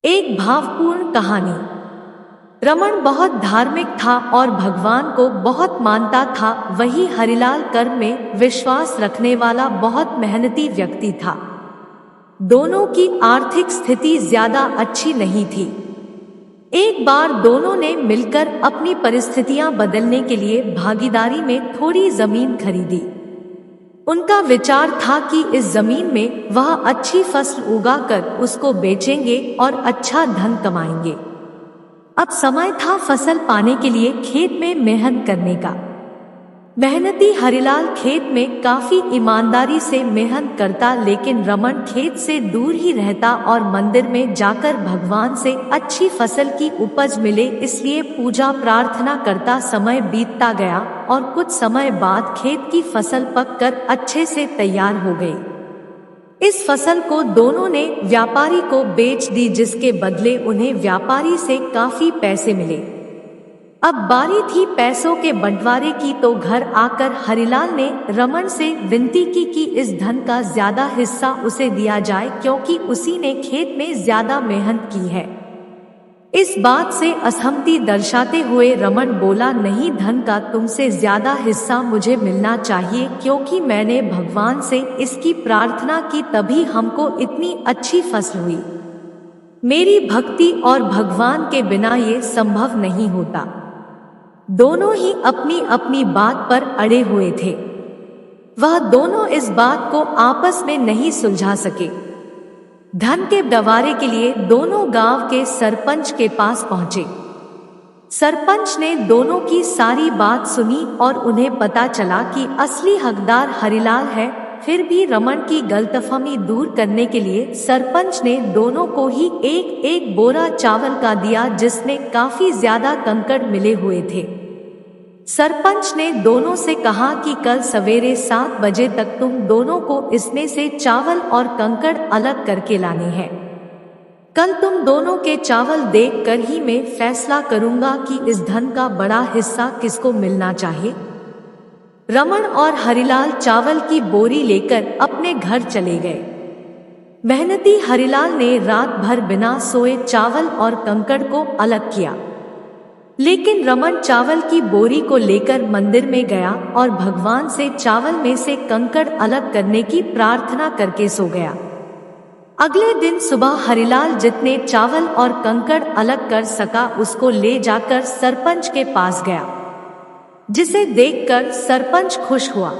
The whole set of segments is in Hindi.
एक भावपूर्ण कहानी। रमन बहुत धार्मिक था और भगवान को बहुत मानता था। वही हरिलाल कर्म में विश्वास रखने वाला बहुत मेहनती व्यक्ति था। दोनों की आर्थिक स्थिति ज्यादा अच्छी नहीं थी। एक बार दोनों ने मिलकर अपनी परिस्थितियां बदलने के लिए भागीदारी में थोड़ी जमीन खरीदी। उनका विचार था कि इस जमीन में वह अच्छी फसल उगाकर उसको बेचेंगे और अच्छा धन कमाएंगे। अब समय था फसल पाने के लिए खेत में मेहनत करने का। मेहनती हरिलाल खेत में काफी ईमानदारी से मेहनत करता, लेकिन रमन खेत से दूर ही रहता और मंदिर में जाकर भगवान से अच्छी फसल की उपज मिले इसलिए पूजा प्रार्थना करता। समय बीतता गया और कुछ समय बाद खेत की फसल पककर अच्छे से तैयार हो गई। इस फसल को दोनों ने व्यापारी को बेच दी, जिसके बदले उन्हें व्यापारी से काफी पैसे मिले। अब बारी थी पैसों के बंटवारे की, तो घर आकर हरिलाल ने रमन से विनती की कि इस धन का ज्यादा हिस्सा उसे दिया जाए, क्योंकि उसी ने खेत में ज्यादा मेहनत की है। इस बात से असहमति दर्शाते हुए रमन बोला, नहीं, धन का तुमसे ज्यादा हिस्सा मुझे मिलना चाहिए, क्योंकि मैंने भगवान से इसकी प्रार्थना की, तभी हमको इतनी अच्छी फसल हुई। मेरी भक्ति और भगवान के बिना ये संभव नहीं होता। दोनों ही अपनी अपनी बात पर अड़े हुए थे। वह दोनों इस बात को आपस में नहीं सुलझा सके। धन के बंटवारे के लिए दोनों गांव के सरपंच के पास पहुंचे। सरपंच ने दोनों की सारी बात सुनी और उन्हें पता चला कि असली हकदार हरिलाल है। फिर भी रमन की गलतफहमी दूर करने के लिए सरपंच ने दोनों को ही एक एक बोरा चावल का दिया, जिसमें काफी ज्यादा कंकड़ मिले हुए थे। सरपंच ने दोनों से कहा कि कल सवेरे 7 बजे तक तुम दोनों को इसमें से चावल और कंकड़ अलग करके लाने हैं। कल तुम दोनों के चावल देखकर ही मैं फैसला करूंगा कि इस धन का बड़ा हिस्सा किसको मिलना चाहिए। रमन और हरिलाल चावल की बोरी लेकर अपने घर चले गए। मेहनती हरिलाल ने रात भर बिना सोए चावल और कंकड़ को अलग किया, लेकिन रमन चावल की बोरी को लेकर मंदिर में गया और भगवान से चावल में से कंकड़ अलग करने की प्रार्थना करके सो गया। अगले दिन सुबह हरिलाल जितने चावल और कंकड़ अलग कर सका उसको ले जाकर सरपंच के पास गया, जिसे देखकर सरपंच खुश हुआ।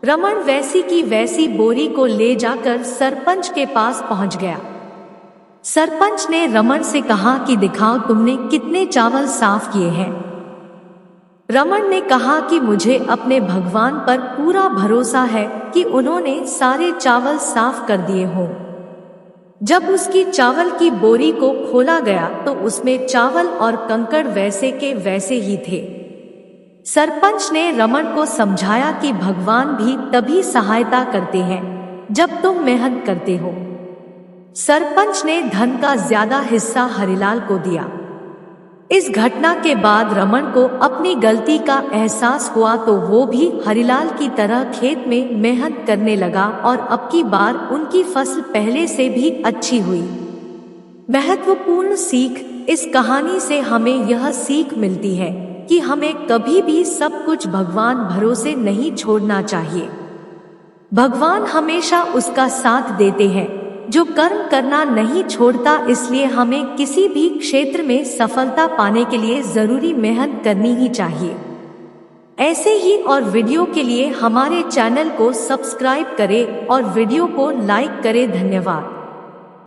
रमन वैसी की वैसी बोरी को ले जाकर सरपंच के पास पहुंच गया। सरपंच ने रमन से कहा कि दिखाओ तुमने कितने चावल साफ किए हैं। रमन ने कहा कि मुझे अपने भगवान पर पूरा भरोसा है कि उन्होंने सारे चावल साफ कर दिए हों। जब उसकी चावल की बोरी को खोला गया तो उसमें चावल और कंकड़ वैसे के वैसे ही थे। सरपंच ने रमन को समझाया कि भगवान भी तभी सहायता करते हैं जब तुम मेहनत करते हो। सरपंच ने धन का ज्यादा हिस्सा हरिलाल को दिया। इस घटना के बाद रमन को अपनी गलती का एहसास हुआ, तो वो भी हरिलाल की तरह खेत में मेहनत करने लगा और अब की बार उनकी फसल पहले से भी अच्छी हुई। महत्वपूर्ण सीख: इस कहानी से हमें यह सीख मिलती है कि हमें कभी भी सब कुछ भगवान भरोसे नहीं छोड़ना चाहिए। भगवान हमेशा उसका साथ देते हैं जो कर्म करना नहीं छोड़ता, इसलिए हमें किसी भी क्षेत्र में सफलता पाने के लिए जरूरी मेहनत करनी ही चाहिए। ऐसे ही और वीडियो के लिए हमारे चैनल को सब्सक्राइब करें और वीडियो को लाइक करें। धन्यवाद।